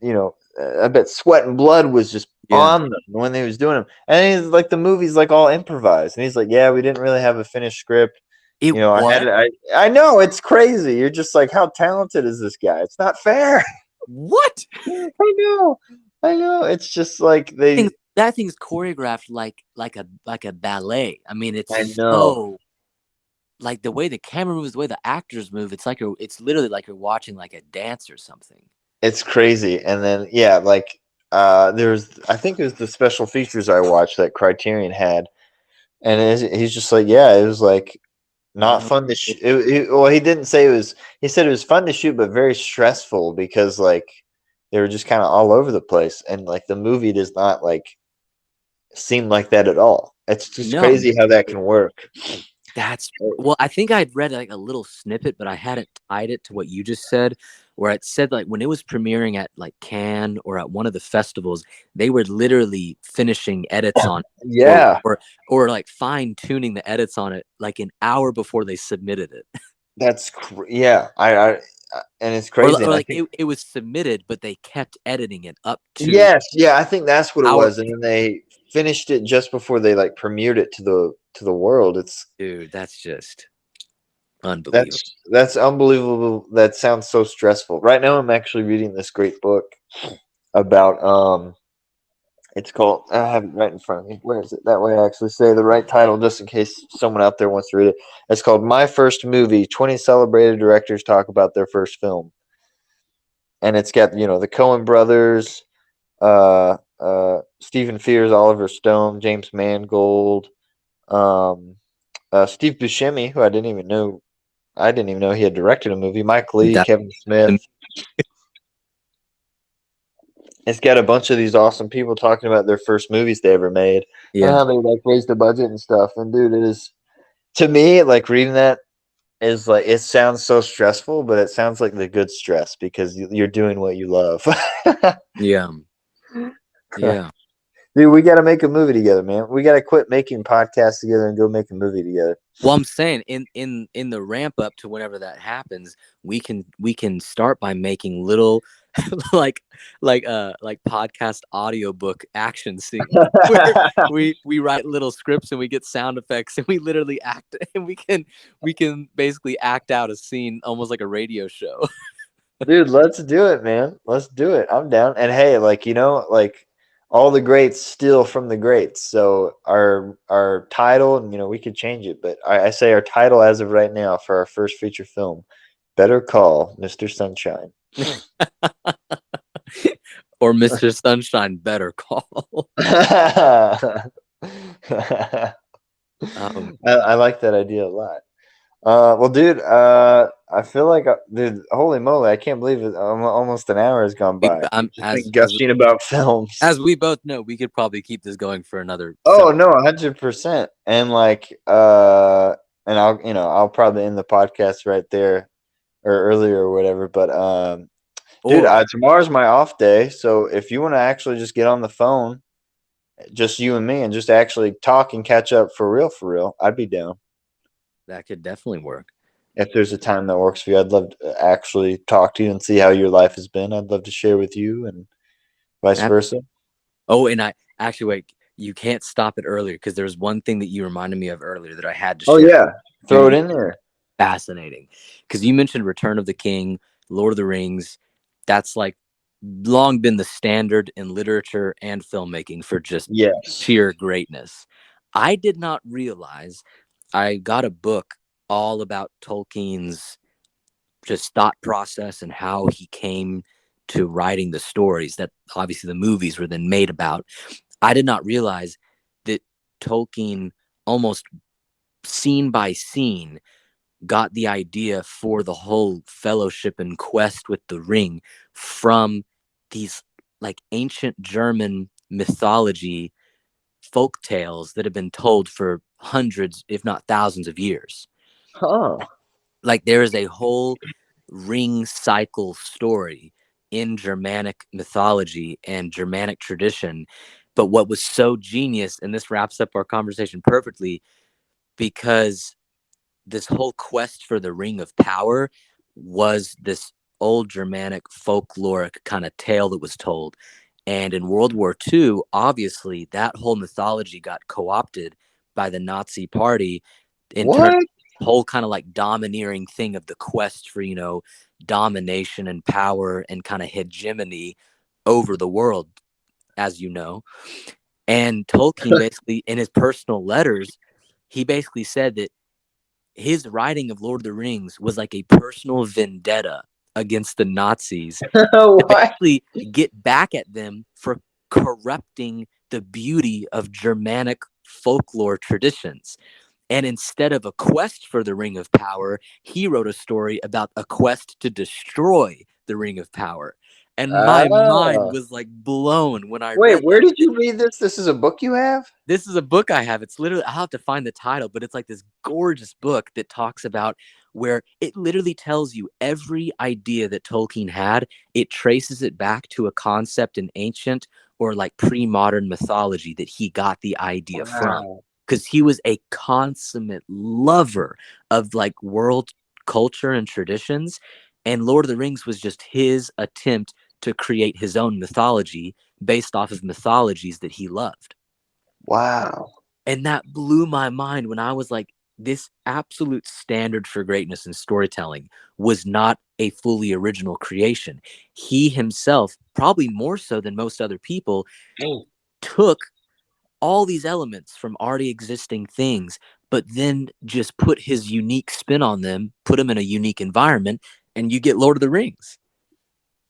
I bet sweat and blood was just Yeah. on them when they was doing them. And he's like the movie's like all improvised, and he's like, yeah, we didn't really have a finished script. It I had was. it. I know it's crazy. You're just like, how talented is this guy? It's not fair. What? I know. I know. It's just like they. That thing's choreographed like a ballet. I mean, I it's know. so like the way the camera moves, the way the actors move. It's literally like you're watching like a dance or something. It's crazy. And then yeah, like there's I think it was the special features I watched that Criterion had, and he's just like, yeah, it was like not No, fun to shoot. Well, he didn't say it was. He said it was fun to shoot, but very stressful because like they were just kind of all over the place, and like the movie does not like seem like that at all. It's just no, crazy how that can work. that's well. I think I'd read like a little snippet, but I hadn't tied it to what you just said, where it said like when it was premiering at like Cannes or at one of the festivals, they were literally finishing edits on it, Yeah, or like fine tuning the edits on it like an hour before they submitted it. yeah. And it's or, crazy, or and I like think. it was submitted, but they kept editing it up to Yes, yeah, I think that's what it our was, and then they finished it just before they like premiered it to the world. It's dude. That's just unbelievable. that's unbelievable. That sounds so stressful. Right now, I'm actually reading this great book about It's called. I have it right in front of me. Where is it? That way, I actually say the right title, just in case someone out there wants to read it. It's called "My First Movie." 20 celebrated directors talk about their first film, and it's got the Coen brothers, Stephen Frears, Oliver Stone, James Mangold, um, Steve Buscemi, who I didn't even know. I didn't even know he had directed a movie. Mike Lee, That Kevin Smith. It's got a bunch of these awesome people talking about their first movies they ever made and yeah. how they like raised the budget and stuff. And dude, it is to me like reading that is like it sounds so stressful, but it sounds like the good stress because you're doing what you love. Yeah. Yeah. Dude, we got to make a movie together, man. We got to quit making podcasts together and go make a movie together. Well, I'm saying in the ramp up to whenever that happens, we can start by making little like like podcast audiobook action scenes where we write little scripts and we get sound effects and we literally act and we can basically act out a scene almost like a radio show. Dude, let's do it, man. Let's do it. I'm down. And hey, like, like all the greats steal from the greats. So our title, and we could change it, but I say our title as of right now for our first feature film, Better Call Mr. Sunshine. Or Mr. Sunshine Better Call. I like that idea a lot. Well, dude, I feel like, dude, holy moly, I can't believe it. Almost an hour has gone by. I'm Just been gushing about films. as we both know, we could probably keep this going for another Oh no, 100%. And like, and I'll probably end the podcast right there or earlier or whatever. But dude, tomorrow's my off day, so if you want to actually just get on the phone, just you and me, and just actually talk and catch up for real, I'd be down. that could definitely work. If there's a time that works for you, I'd love to actually talk to you and see how your life has been. I'd love to share with you and vice versa. Oh, and I actually wait. You can't stop it earlier because there's one thing that you reminded me of earlier that I had to share. Oh yeah, throw it in there. Fascinating, because you mentioned Return of the King, Lord of the Rings. That's like long been the standard in literature and filmmaking for just sheer greatness. I did not realize I got a book all about Tolkien's just thought process and how he came to writing the stories that obviously the movies were then made about. I did not realize that Tolkien almost scene by scene got the idea for the whole fellowship and quest with the ring from these like ancient German mythology folk tales that have been told for hundreds, if not thousands of years. Oh. Like there is a whole ring cycle story in Germanic mythology and Germanic tradition. But what was so genius, and this wraps up our conversation perfectly, because this whole quest for the ring of power was this old Germanic folkloric kind of tale that was told. And in World War II, obviously, that whole mythology got co-opted by the Nazi party in terms of whole kind of like domineering thing of the quest for, domination and power and kind of hegemony over the world, as you know. And Tolkien basically, in his personal letters, he basically said that his writing of Lord of the Rings was like a personal vendetta against the Nazis to basically get back at them for corrupting the beauty of Germanic folklore traditions. And instead of a quest for the Ring of Power, he wrote a story about a quest to destroy the Ring of Power. And my mind was like blown when I read. Wait, where did you read this? This is a book you have? This is a book I have. It's literally, I'll have to find the title, but it's like this gorgeous book that talks about where it literally tells you every idea that Tolkien had. It traces it back to a concept in ancient or like pre-modern mythology that he got the idea from. Because he was a consummate lover of like world culture and traditions. And Lord of the Rings was just his attempt to create his own mythology based off of mythologies that he loved. Wow. And that blew my mind when I was like, this absolute standard for greatness in storytelling was not a fully original creation. He himself, probably more so than most other people, took all these elements from already existing things, but then just put his unique spin on them, put them in a unique environment, and you get Lord of the Rings.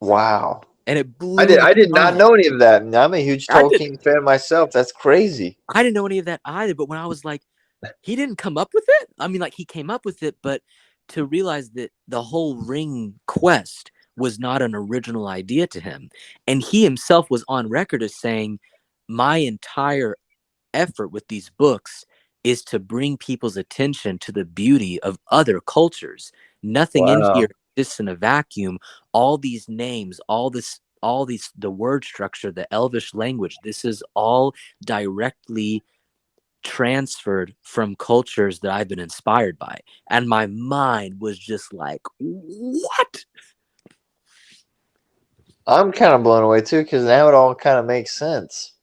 Wow. And it blew I did not know any of that. And I'm a huge Tolkien fan myself. That's crazy. I didn't know any of that either. But when I was like, he didn't come up with it. I mean, like he came up with it, but to realize that the whole ring quest was not an original idea to him. And he himself was on record as saying, my entire effort with these books is to bring people's attention to the beauty of other cultures. Nothing in here exists in a vacuum. All these names, all this all these, the word structure, the Elvish language, this is all directly transferred from cultures that I've been inspired by. And my mind was just like, what? I'm kind of blown away too, because now it all kind of makes sense.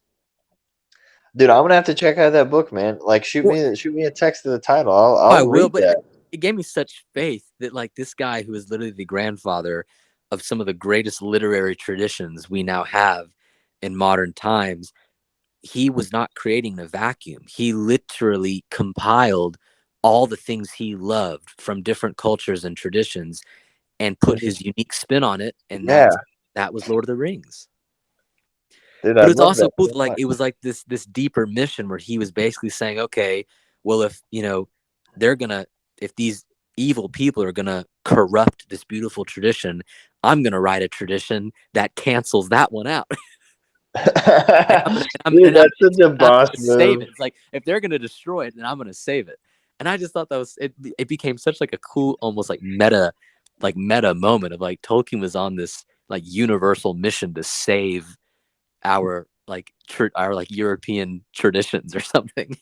Dude, I'm gonna have to check out that book, man. Like, shoot me a text of the title. I I'll will, read but that. it gave me such faith that like this guy who is literally the grandfather of some of the greatest literary traditions we now have in modern times, he was not creating in a vacuum. He literally compiled all the things he loved from different cultures and traditions and put his unique spin on it, and Yeah, that was Lord of the Rings. dude, But I it's love also that cool, so like much. it was like this deeper mission where he was basically saying, okay, well, if they're gonna, if these evil people are gonna corrupt this beautiful tradition, I'm gonna write a tradition that cancels that one out. and I'm gonna Dude, that's such a I'm boss gonna save move. it. It's like if they're gonna destroy it, then I'm gonna save it. And I just thought that was it. It became such like a cool, almost like meta moment of like Tolkien was on this like universal mission to save our like our like European traditions or something.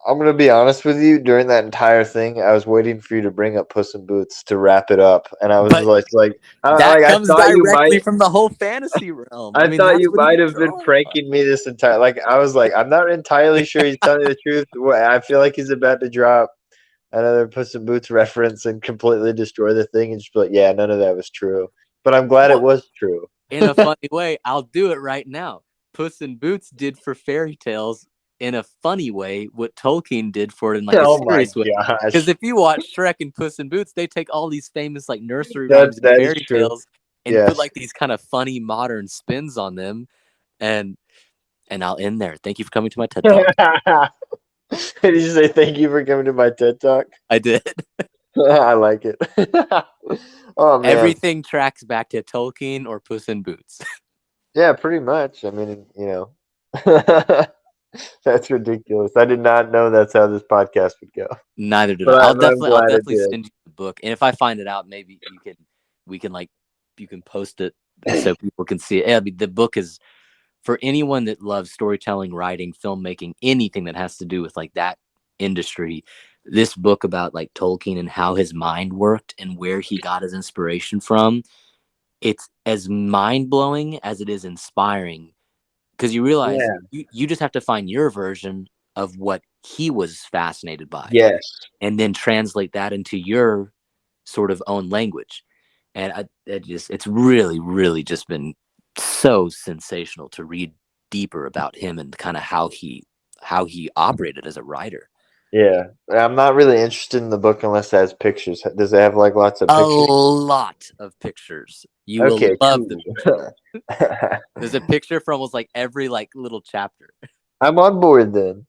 I'm gonna be honest with you. During that entire thing, I was waiting for you to bring up Puss in Boots to wrap it up, and I was But that I comes thought you directly might. from the whole fantasy realm. I I mean, thought that's you what he might was have been drawing on. pranking me this entire. Like, I was like, I'm not entirely sure he's telling me the truth. I feel like he's about to drop another Puss in Boots reference and completely destroy the thing, and just be like, yeah, none of that was true. But I'm glad it Well, was true. in a funny way, I'll do it right now. Puss in Boots did for fairy tales in a funny way what Tolkien did for it in like a Oh my serious way. Because gosh, if you watch Shrek and Puss in Boots, they take all these famous like nursery rhymes and that is fairy true. tales and put Yes. like these kind of funny modern spins on them. And I'll end there. Thank you for coming to my TED Talk. Did you say thank you for coming to my TED Talk? I did. I like it. Oh man, Everything tracks back to Tolkien or Puss in Boots. yeah, pretty much. I mean, that's ridiculous. I did not know that's how this podcast would go, Neither did but I. I'm I'll glad it definitely did. send you the book. And if I find it out, maybe we can like you can post it so people can see it. Yeah, I mean, the book is for anyone that loves storytelling, writing, filmmaking, anything that has to do with like that industry. This book about like Tolkien and how his mind worked and where he got his inspiration from, it's as mind-blowing as it is inspiring because you realize Yeah. you just have to find your version of what he was fascinated by Yes. and then translate that into your sort of own language. And it's really, really just been so sensational to read deeper about him and kind of how he operated as a writer. Yeah. I'm not really interested in the book unless it has pictures. Does it have like lots of A pictures? lot of pictures. You will Okay, love the cool. pictures. There's a picture for almost like every like little chapter. I'm on board then.